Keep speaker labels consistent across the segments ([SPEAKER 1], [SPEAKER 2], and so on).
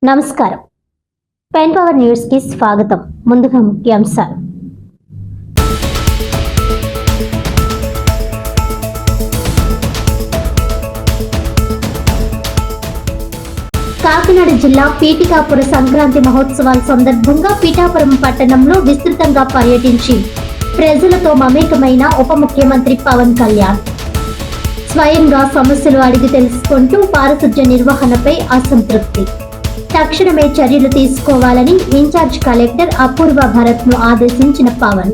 [SPEAKER 1] నమస్కారం. Pen power news కి స్వాగతం. ముందుగా ముఖ్యాంశాలు. కాకినాడ జిల్లా పీఠికాపుర సంక్రాంతి మహోత్సవాల సందర్భంగా పీఠాపురం పట్టణంలో విస్తృతంగా పర్యటించి ప్రజలతో మమేకమైన ఉప ముఖ్యమంత్రి పవన్ కళ్యాణ్ స్వయంగా సమస్యలు అడిగి తెలుసుకుంటూ పారిశుధ్య నిర్వహణపై అసంతృప్తి. తక్షణమే చర్యలు తీసుకోవాలని ఇన్ఛార్జ్ కలెక్టర్ అపూర్వ భరత్ ను ఆదేశించిన Pawan.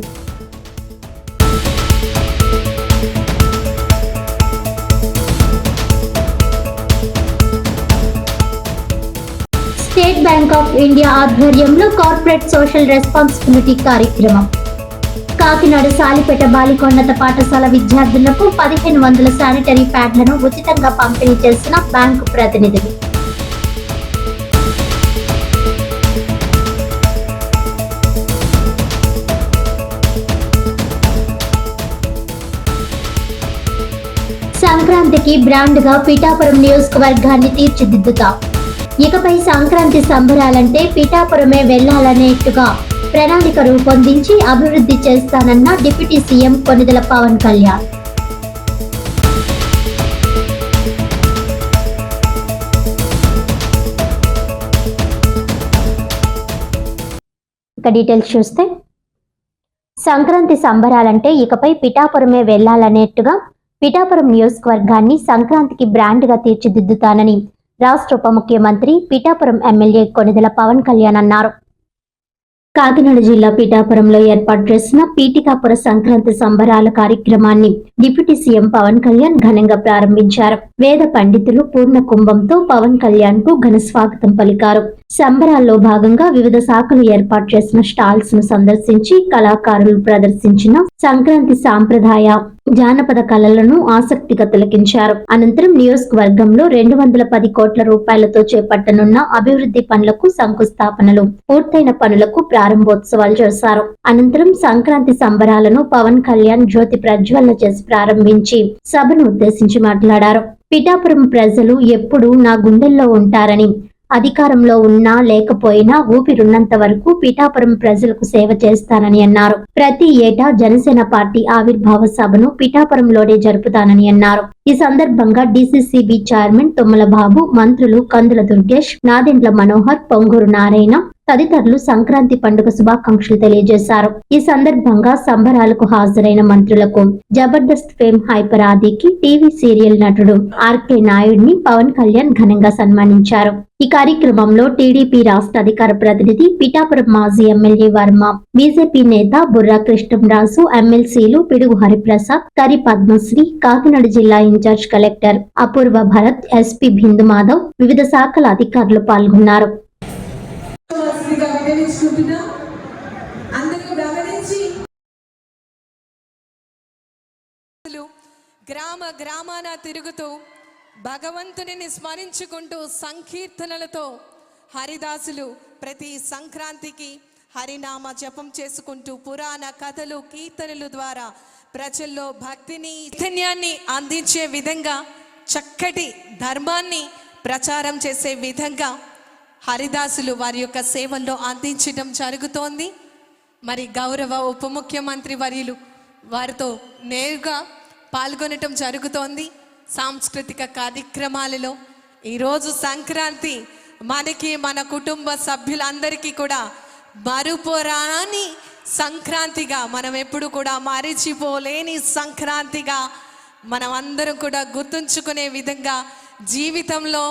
[SPEAKER 1] State Bank of India ఆధ్వర్యంలో కార్పొరేట్ సోషల్ రెస్పాన్సిబిలిటీ కార్యక్రమం. కాకినాడ సాలిపేట బాలికోన్నత పాఠశాల విద్యార్థులకు 1500 శానిటరీ ప్యాడ్లను ఉచితంగా పంపిణీ చేసిన బ్యాంకు ప్రతినిధులు. సంక్రాంతికి బ్రాండ్ గా పీఠాపురం నియోజకవర్గాన్ని తీర్చిదిద్దుతాం. ఇకపై సంక్రాంతి సంబరాలంటే పీఠాపురమే వెళ్లాలనేట్టుగా ప్రణాళిక రూపొందించి అభివృద్ధి చేస్తానన్న డిప్యూటీ సీఎం కొనిదెల పవన్ కళ్యాణ్. ఇక డీటెయిల్స్ చూస్తే, సంక్రాంతి సంబరాలంటే ఇకపై పీఠాపురమే వెళ్లాలనేట్టుగా పీఠాపురం నియోజకవర్గాన్ని సంక్రాంతికి బ్రాండ్ గా తీర్చిదిద్దుతానని రాష్ట్ర ఉప ముఖ్యమంత్రి పీఠాపురం ఎమ్మెల్యే కొనిదెల పవన్ కళ్యాణ్ అన్నారు. కాకినాడ జిల్లా పీఠాపురంలో ఏర్పాటు చేసిన పీఠికాపుర సంక్రాంతి సంబరాల కార్యక్రమాన్ని డిప్యూటీ సీఎం పవన్ కళ్యాణ్ ఘనంగా ప్రారంభించారు. వేద పండితులు పూర్ణ కుంభంతో పవన్ కళ్యాణ్ కు ఘన స్వాగతం పలికారు. సంబరాల్లో భాగంగా వివిధ శాఖలు ఏర్పాటు చేసిన స్టాల్స్ ను సందర్శించి కళాకారులు ప్రదర్శించిన సంక్రాంతి సాంప్రదాయ జానపద కళలను ఆసక్తిగా తిలకించారు. అనంతరం నియోజకవర్గంలో 210 కోట్ల రూపాయలతో చేపట్టనున్న అభివృద్ధి పనులకు శంకుస్థాపనలు, పూర్తయిన పనులకు ప్రారంభోత్సవాలు చేశారు. అనంతరం సంక్రాంతి సంబరాలను పవన్ కళ్యాణ్ జ్యోతి ప్రజ్వలన చేసి ప్రారంభించి సభను ఉద్దేశించి మాట్లాడారు. పీఠాపురం ప్రజలు ఎప్పుడూ నా గుండెల్లో ఉంటారని, అధికారంలో ఉన్నా లేకపోయినా ఊపిరున్నంత వరకు పీఠాపురం ప్రజలకు సేవ చేస్తానని అన్నారు. ప్రతి ఏటా జనసేన పార్టీ ఆవిర్భావ సభను పీఠాపురంలోనే జరుపుతానని అన్నారు. ఈ సందర్భంగా డీసీసీబీ చైర్మన్ తుమ్మల బాబు, మంత్రులు కందుల దుర్గేష్, నాదెండ్ల మనోహర్, పొంగూరు నారాయణ తదితరులు సంక్రాంతి పండుగ శుభాకాంక్షలు తెలియజేశారు. ఈ సందర్భంగా సంబరాలకు హాజరైన మంత్రులకు జబర్దస్త్ ఫేమ్ హైపర్ ఆదికి టీవీ సీరియల్ నటుడు ఆర్కే నాయుడిని పవన్ కళ్యాణ్ ఘనంగా సన్మానించారు. ఈ కార్యక్రమంలో టీడీపీ రాష్ట్ర అధికార ప్రతినిధి పిఠాపురం మాజీ ఎమ్మెల్యే వర్మ, బీజేపీ నేత బుర్రా కృష్ణంరాజు, ఎమ్మెల్సీలు పిడుగు హరిప్రసాద్, కరి పద్మశ్రీ, కాకినాడ జిల్లా ఇన్ఛార్జ్ కలెక్టర్ అపూర్వ భరత్, ఎస్పీ బిందు మాధవ్, వివిధ శాఖల అధికారులు పాల్గొన్నారు.
[SPEAKER 2] గ్రామ గ్రామాన తిరుగుతూ భగవంతుని స్మరించుకుంటూ సంకీర్తనలతో హరిదాసులు ప్రతి సంక్రాంతికి హరినామ జపం చేసుకుంటూ పురాణ కథలు, కీర్తనలు ద్వారా ప్రజల్లో భక్తిని, చైతన్యాన్ని అందించే విధంగా, చక్కటి ధర్మాన్ని ప్రచారం చేసే విధంగా హరిదాసులు వారి యొక్క సేవల్లో అందించడం జరుగుతోంది. మరి గౌరవ ఉప ముఖ్యమంత్రి వర్యులు వారితో నేరుగా పాల్గొనటం జరుగుతోంది. సాంస్కృతిక కార్యక్రమాలలో ఈరోజు సంక్రాంతి మనకి, మన కుటుంబ సభ్యులందరికీ కూడా మరుపురాని సంక్రాంతిగా, మనం ఎప్పుడు కూడా మరిచిపోలేని సంక్రాంతిగా మనం అందరం కూడా గుర్తుంచుకునే విధంగా జీవితంలో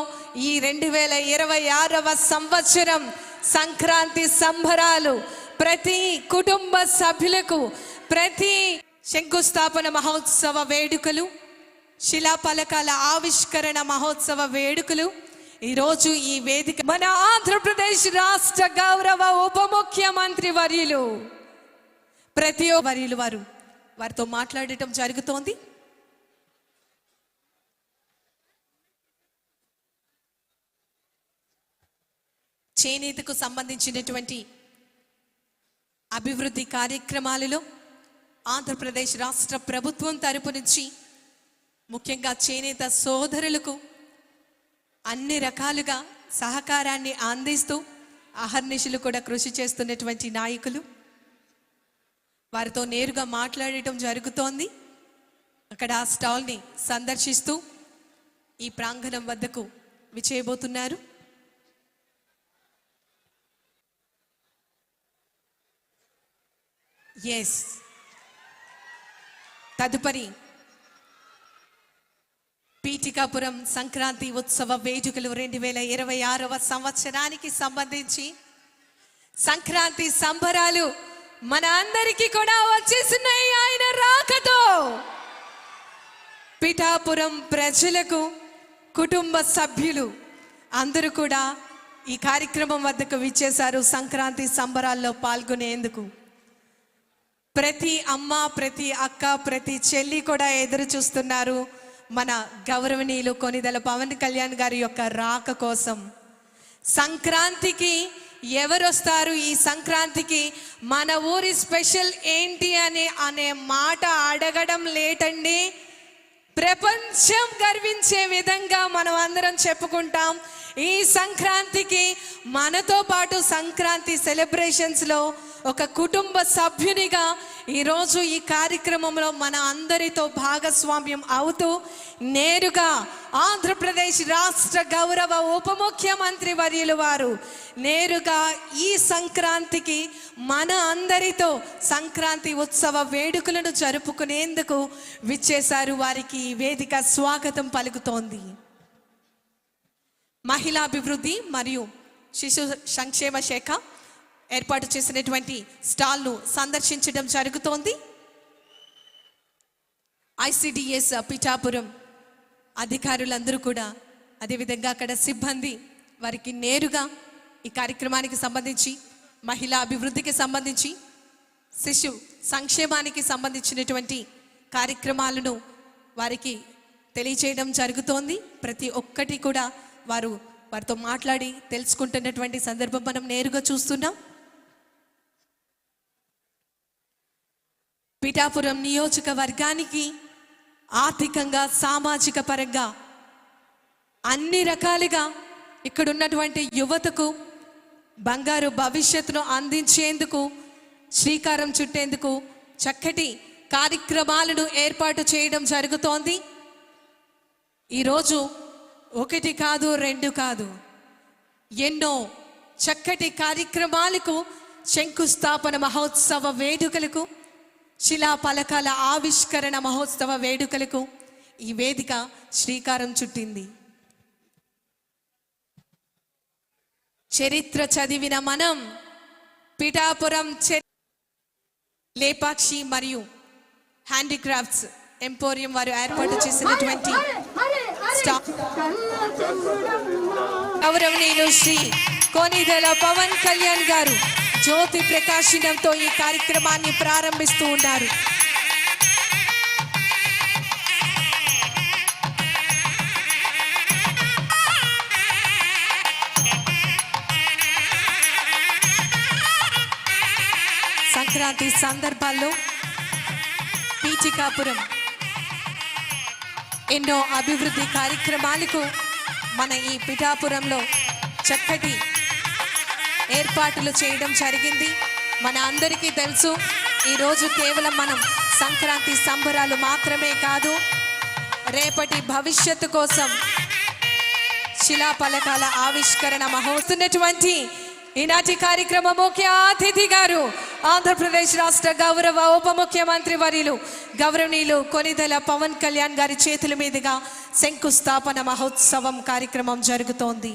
[SPEAKER 2] ఈ 2026వ సంవత్సరం సంక్రాంతి సంబరాలు ప్రతి కుటుంబ సభ్యులకు, ప్రతి శంకుస్థాపన మహోత్సవ వేడుకలు, శిలాఫలకాల ఆవిష్కరణ మహోత్సవ వేడుకలు ఈరోజు ఈ వేదిక మన ఆంధ్రప్రదేశ్ రాష్ట్ర గౌరవ ఉప ముఖ్యమంత్రి వర్యులు ప్రతి వర్యులు వారితో మాట్లాడటం జరుగుతోంది. చేనేతకు సంబంధించినటువంటి అభివృద్ధి కార్యక్రమాలలో ఆంధ్రప్రదేశ్ రాష్ట్ర ప్రభుత్వం తరపు నుంచి ముఖ్యంగా చేనేత సోదరులకు అన్ని రకాలుగా సహకారాన్ని అందిస్తూ అహర్నిశలు కూడా కృషి చేస్తున్నటువంటి నాయకులు, వారితో నేరుగా మాట్లాడటం జరుగుతోంది. అక్కడ ఆ స్టాల్ని సందర్శిస్తూ ఈ ప్రాంగణం వద్దకు విచ్చేయబోతున్నారు. ఎస్, తదుపరి పీఠికాపురం సంక్రాంతి ఉత్సవ వేడుకలు 2026వ సంవత్సరానికి సంబంధించి సంక్రాంతి సంబరాలు మన అందరికీ కూడా వచ్చేసినాయి. ఆయన రాకతో పిఠాపురం ప్రజలకు, కుటుంబ సభ్యులు అందరూ కూడా ఈ కార్యక్రమం వద్దకు విచ్చేశారు సంక్రాంతి సంబరాల్లో పాల్గొనేందుకు. ప్రతి అమ్మ, ప్రతి అక్క, ప్రతి చెల్లి కూడా ఎదురు చూస్తున్నారు మన గౌరవనీయులు కొనిదెల పవన్ కళ్యాణ్ గారి యొక్క రాక కోసం. సంక్రాంతికి ఎవరు వస్తారు, ఈ సంక్రాంతికి మన ఊరి స్పెషల్ ఏంటి అనే మాట అడగడం లేటండి. ప్రపంచం గర్వించే విధంగా మనం అందరం చెప్పుకుంటాం. ఈ సంక్రాంతికి మనతో పాటు సంక్రాంతి సెలబ్రేషన్స్లో ఒక కుటుంబ సభ్యునిగా ఈరోజు ఈ కార్యక్రమంలో మన అందరితో భాగస్వామ్యం అవుతూ నేరుగా ఆంధ్రప్రదేశ్ రాష్ట్ర గౌరవ ఉప ముఖ్యమంత్రి వర్యులు వారు నేరుగా ఈ సంక్రాంతికి మన అందరితో సంక్రాంతి ఉత్సవ వేడుకలను జరుపుకునేందుకు విచ్చేశారు. వారికి ఈ వేదిక స్వాగతం పలుకుతోంది. మహిళాభివృద్ధి మరియు శిశు సంక్షేమ శాఖ ఏర్పాటు చేసినటువంటి స్టాల్ను సందర్శించడం జరుగుతోంది. ICDS పిఠాపురం అధికారులందరూ కూడా, అదేవిధంగా అక్కడ సిబ్బంది వారికి నేరుగా ఈ కార్యక్రమానికి సంబంధించి, మహిళా అభివృద్ధికి సంబంధించి, శిశు సంక్షేమానికి సంబంధించినటువంటి కార్యక్రమాలను వారికి తెలియచేయడం జరుగుతోంది. ప్రతి ఒక్కటి కూడా వారితో మాట్లాడి తెలుసుకుంటున్నటువంటి సందర్భం మనం నేరుగా చూస్తున్నాం. పిఠాపురం నియోజకవర్గానికి ఆర్థికంగా, సామాజిక పరంగా అన్ని రకాలుగా ఇక్కడ ఉన్నటువంటి యువతకు బంగారు భవిష్యత్తును అందించేందుకు శ్రీకారం చుట్టేందుకు చక్కటి కార్యక్రమాలను ఏర్పాటు చేయడం జరుగుతోంది. ఈరోజు ఒకటి కాదు, రెండు కాదు, ఎన్నో చక్కటి కార్యక్రమాలకు, శంకుస్థాపన మహోత్సవ వేడుకలకు, శిలా పలకాల ఆవిష్కరణ మహోత్సవ వేడుకలకు ఈ వేదిక శ్రీకారం చుట్టింది. చరిత్ర చదివిన మనం పిఠాపురం లేపాక్షి మరియు హ్యాండీక్రాఫ్ట్స్ ఎంపోరియం వారు ఏర్పాటు చేసినటువంటి గౌరవనీయులు శ్రీ కొనిదెల పవన్ కళ్యాణ్ గారు జ్యోతి ప్రకాశనంతో ఈ కార్యక్రమాన్ని ప్రారంభిస్తూ ఉన్నారు. సంక్రాంతి సందర్భాల్లో పీఠికాపురం ఎన్నో అభివృద్ధి కార్యక్రమాలకు మన ఈ పిఠాపురంలో చక్కటి ఏర్పాట్లు చేయడం జరిగింది. మన అందరికీ తెలుసు, ఈరోజు కేవలం మనం సంక్రాంతి సంబరాలు మాత్రమే కాదు, రేపటి భవిష్యత్తు కోసం శిలాఫలకాల ఆవిష్కరణ మహోత్సవటువంటి ఈనాటి కార్యక్రమ ముఖ్య అతిథి గారు ఆంధ్రప్రదేశ్ రాష్ట్ర గౌరవ ఉప ముఖ్యమంత్రి వర్యులు గౌరవనీయులు కొనిదెల పవన్ కళ్యాణ్ గారి చేతుల మీదుగా శంకుస్థాపన మహోత్సవం కార్యక్రమం జరుగుతోంది.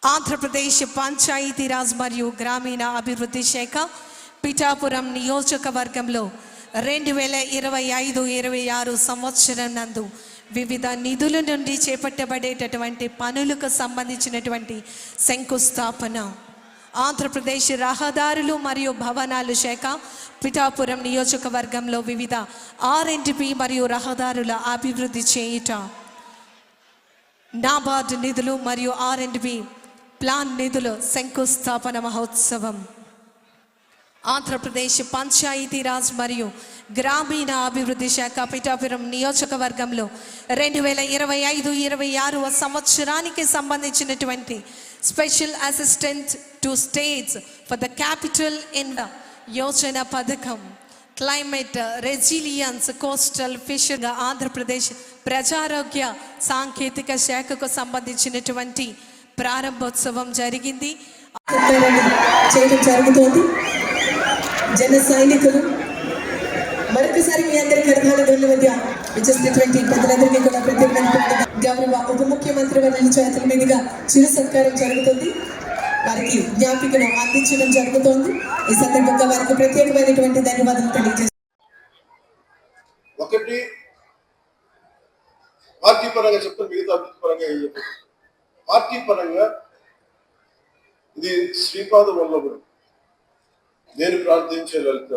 [SPEAKER 2] ఆంధ్రప్రదేశ్ పంచాయతీరాజ్ మరియు గ్రామీణ అభివృద్ధి శాఖ పిఠాపురం నియోజకవర్గంలో 2025-26 సంవత్సరం నందు వివిధ నిధుల నుండి చేపట్టబడేటటువంటి పనులకు సంబంధించినటువంటి శంకుస్థాపన. ఆంధ్రప్రదేశ్ రహదారులు మరియు భవనాలు శాఖ పిఠాపురం నియోజకవర్గంలో వివిధ R&B మరియు రహదారుల అభివృద్ధి చేయుట, నాబార్డ్ నిధులు మరియు R&B ప్లాన్ నిధులు శంకుస్థాపన మహోత్సవం. ఆంధ్రప్రదేశ్ పంచాయతీరాజ్ మరియు గ్రామీణ అభివృద్ధి శాఖ పిఠాపురం నియోజకవర్గంలో 2025-26 సంవత్సరానికి సంబంధించినటువంటి special assistant to states for the capital in the యోజన పథకం climate resilience coastal fisher Andhra Pradesh ప్రజారోగ్య సాంకేతిక శాఖకు సంబంధించినటువంటి ప్రారంభోత్సవం జరిగింది.
[SPEAKER 3] చేయడం జరుగుతోంది. జన సైనికులు మరొకసారి మీ అందరి కరతాళ ధ్వనుల మధ్య విచ్చేసినటువంటి పెద్దలందరికీ కూడా ప్రత్యేకమైనటువంటి గౌరవ ఉప ముఖ్యమంత్రి వర్యుల చేతుల మీదుగా చిరు సత్కారం జరుగుతుంది. వారికి జ్ఞాపికను అందించడం జరుగుతోంది. ఈ సందర్భంగా వారికి ప్రత్యేకమైనటువంటి ధన్యవాదాలు తెలియజేస్తారు.
[SPEAKER 4] ఒకటి పార్టీ పరంగా చెప్తాను, మిగతా అభివృద్ధి పరంగా ఏం చెప్పారు. పార్టీ పరంగా ఇది శ్రీపాద వల్లభుడు నేను ప్రార్థించే లలిత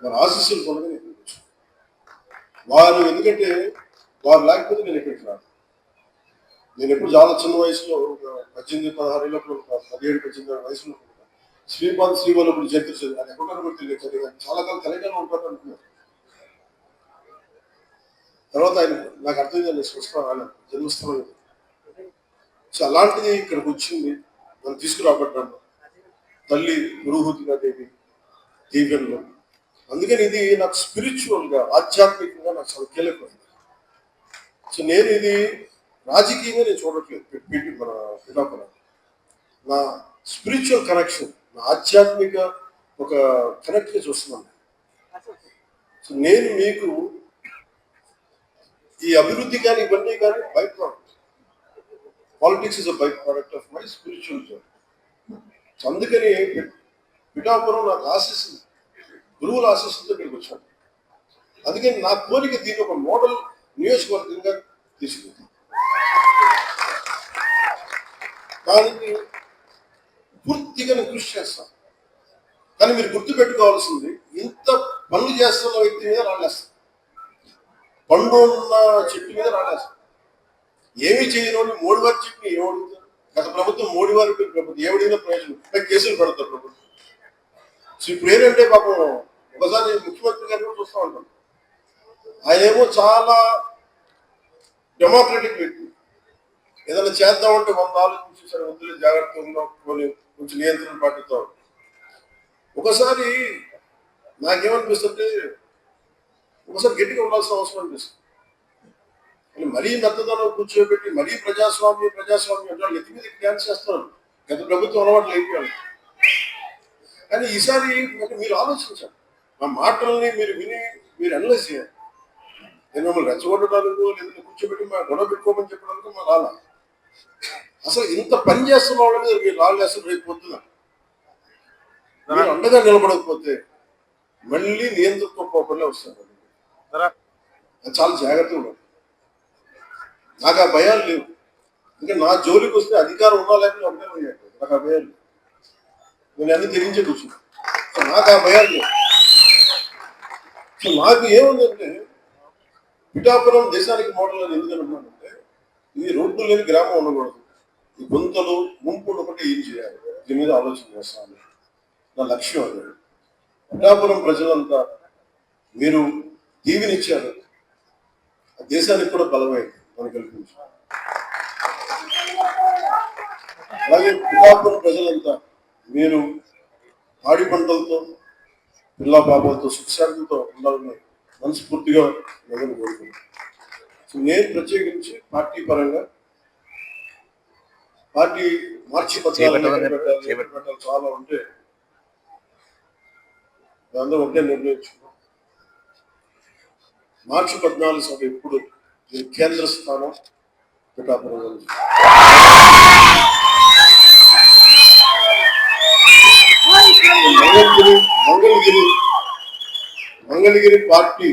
[SPEAKER 4] మన ఆశీస్సులు పొందగా నేను వారు, ఎందుకంటే వారు లేకపోతే నేను ఇక్కడికి రాను. నేను ఎప్పుడు చాలా చిన్న వయసులో 18-16 17-18 వయసులో శ్రీపాద శ్రీవల్లభుడు చరిత్ర చదివి అది ఎక్కడ కూడా తెలియదు, చదివాను. చాలా కాలం తెలంగాణ ఉంటాను అనుకున్నాను. తర్వాత ఆయన నాకు అర్థం చేయాలి స్వస్థ జన్మస్థలం. సో అలాంటిది ఇక్కడికి వచ్చింది, నన్ను తీసుకురాబడ్డాను తల్లి పురోహూతిగా దేవి దీవెనలో. అందుకని ఇది నాకు స్పిరిచువల్గా ఆధ్యాత్మికంగా నాకు చాలా కీలకమైంది. సో నేను ఇది రాజకీయంగా నేను చూడట్లేదు. మన పిఠాపురం నా స్పిరిచువల్ కనెక్షన్, నా ఆధ్యాత్మిక ఒక కనెక్ట్గా చూస్తున్నాను. సో నేను మీకు ఈ అభివృద్ధి కానీ ఇవన్నీ కానీ by product, politics is a by product of my spiritual journey. అందుకని పిఠాపురం నాకు ఆశిస్తుంది, గురువుల ఆశిస్తుంటే ఇక్కడికి వచ్చాను. అందుకని నా కోరిక దీన్ని ఒక మోడల్ నియోజకవర్గంగా తీసుకుంది. దానికి పూర్తిగా నేను కృషి చేస్తాను. కానీ మీరు గుర్తుపెట్టుకోవాల్సింది, ఇంత పనులు చేస్తున్న వ్యక్తి మీద రాలేస్తాను, పండు ఉన్న చెట్టు మీద రాలేస్తాను. ఏమి చేయను మోడీ వారి చెట్టుని ఏమడుగుతారు? గత ప్రభుత్వం మోడీ వారి ప్రభుత్వం ఏమడిగిన ప్రయోజనం కేసులు పెడతారు ప్రభుత్వం. సో ఇప్పుడు ఏంటంటే పాపం ఒకసారి ముఖ్యమంత్రి గారు కూడా చూస్తూ ఉంటాం. ఆయన ఏమో చాలా డెమోక్రటిక్ వ్యక్తి, ఏదైనా చేద్దామంటే 100 ఆలోచించి సరే వద్దులే జాగ్రత్తగా కొంచెం నియంత్రణ పాటిస్తాం. ఒకసారి నాకేమనిపిస్తుంటే ఒకసారి గట్టిగా ఉండాల్సిన అవసరం అనిపిస్తుంది. మరీ మెత్తదనం కూర్చోబెట్టి మరీ ప్రజాస్వామ్యం అంటే ఎత్తి మీద డ్యాన్స్ చేస్తున్నారు. గత ప్రభుత్వం అలవాట్లు అయిపోయాడు. కానీ ఈసారి మీరు ఆలోచించాలి, మా మాటల్ని మీరు విని మీరు అనలైజ్ చేయాలి. నేను మిమ్మల్ని రెచ్చగొట్టడానికి లేదంటే కూర్చోబెట్టి మా గొడవ పెట్టుకోమని చెప్పడానికి మా రాలా. అసలు ఇంత పని చేస్తున్న వాళ్ళ మీద మీరు రాలేస్తారు. రేపు పొద్దున మీరు అండగా నిలబడకపోతే మళ్ళీ నియంత్రణ పోకుండా వస్తారు. చాలా జాగ్రత్తగా ఉండాలి. నాకు ఆ భయాలు లేవు. ఇంకా నా జోలికి వస్తే అధికారం ఉన్నా లేకపోతే ఒకటే పోయాడు. నాకు ఆ భయాలు లేవు. నేను అన్ని తెగించే కూర్చున్నాను. నాకు ఆ భయాలు లేవు. సో నాకు ఏముందంటే పిఠాపురం దేశానికి మోడల్ అని ఎందుకు అనుకున్నానంటే, ఇది రోడ్డు లేని గ్రామం ఉండకూడదు, ఈ గుంతలు ముంపు ఉండకుండా ఏం చేయాలి, దీని మీద ఆలోచన చేస్తాను. నా లక్ష్యం అది. పిఠాపురం ప్రజలంతా మీరు దీవినిచ్చారు, ఆ దేశానికి కూడా బలమైంది మనం కల్పించారు. అలాగే పిఠాపురం ప్రజలంతా మీరు పాడి పంటలతో పిల్లా పాపలతో సుఖశాంతితో ఉండాలని మనస్ఫూర్తిగా మొదలు కోరుకుంటున్నాను. సో నేను ప్రత్యేకించి పార్టీ పరంగా పార్టీ మార్చి పత్రాలు చాలా ఉంటే దాంతో ఒకటే నిర్ణయించుకున్నాం. మార్చి 14 సభ ఎప్పుడు కేంద్ర స్థానం Pithapuram. Mangalagiri party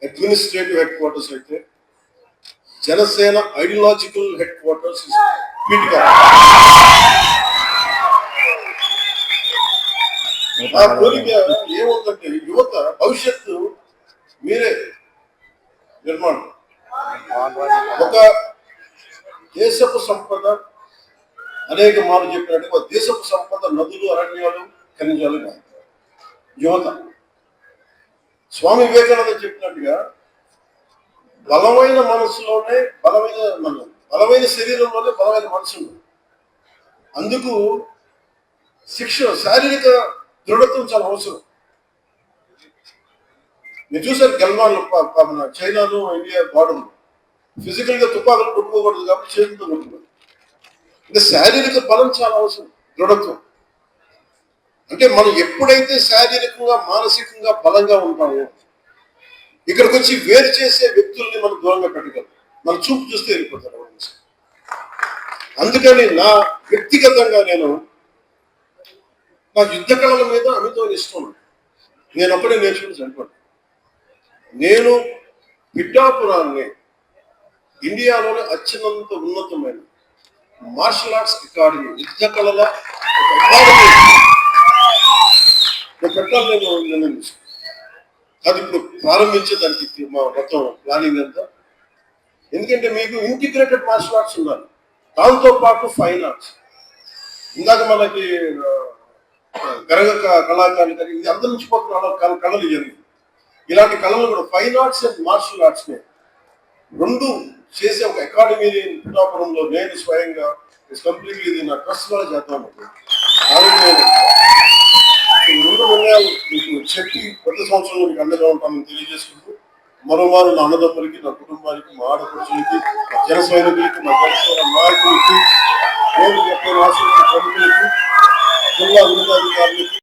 [SPEAKER 4] administrative head quarters అయితే Janasena ideological head quarters Pitaka. ఆ కోరిక ఏముందంటే యువత భవిష్యత్తు మీరే నిర్మాణం. ఒక దేశపు సంపద అనేక మార్లు చెప్పినట్టు దేశపు సంపద నదులు, అరణ్యాలు, ఖనిజాలు కాదు. యువత స్వామి వివేకానంద చెప్పినట్టుగా బలమైన మనసులోనే బలమైన శరీరంలోనే బలమైన మనసు ఉంది. అందుకు శారీరక దృఢత్వం చాలా అవసరం. మీరు చూసారు గల్వాన్లో చైనాలో ఇండియా బార్డర్ ఫిజికల్ గా తుపాకులు కొట్టుకోకూడదు కాబట్టి చేతులతో కొట్టుకోవాలి. అంటే శారీరక బలం చాలా అవసరం, దృఢత్వం. అంటే మనం ఎప్పుడైతే శారీరకంగా మానసికంగా బలంగా ఉంటామో ఇక్కడికి వచ్చి వేరు చేసే వ్యక్తుల్ని మనం దూరంగా పెట్టగలం. మన చూపు చూస్తే వెళ్ళిపోతారు. అందుకని నా వ్యక్తిగతంగా నా యుద్ధ కళల మీద అమితమైన ఇష్టం. నేను అప్పుడే నేర్చుకుని చనిపోయాను. నేను పిఠాపురాన్ని ఇండియాలోనే అత్యున్నత ఉన్నతమైన మార్షల్ ఆర్ట్స్ అకాడమీ, యుద్ధ కళల అకాడమీ పెట్టాలని నేను నిర్ణయించాను. అది ఇప్పుడు ప్రారంభించేదానికి మా మొత్తం ప్లానింగ్ అంతా. ఎందుకంటే మీకు ఇంటిగ్రేటెడ్ మార్షల్ ఆర్ట్స్ ఉండాలి, దాంతో పాటు ఫైన్ ఆర్ట్స్. ఇందాక మనకి గరగ కళాకారులు ఇది అందరి నుంచి పోతున్న కళలు ఇవన్నీ. ఇలాంటి కళలు కూడా fine arts and martial arts ని రెండు చేసే ఒక అకాడమీని పిఠాపురంలో నేను స్వయంగా కంప్లీట్లీ ఇది నా ట్రస్ట్ ద్వారా చేద్దాం. నేను 2 నిర్ణయాలు మీకు చెప్పి కొత్త సంవత్సరంలో మీకు అండగా ఉంటానని తెలియజేసుకుంటూ మరోమారు నా అన్నదమ్ములకి, నా కుటుంబానికి, మా ఆడపడుచులకి, జన సైనికులకి, మా నాయకులకి, ప్రముఖులకి, జిల్లా ఉన్నతాధికారులకి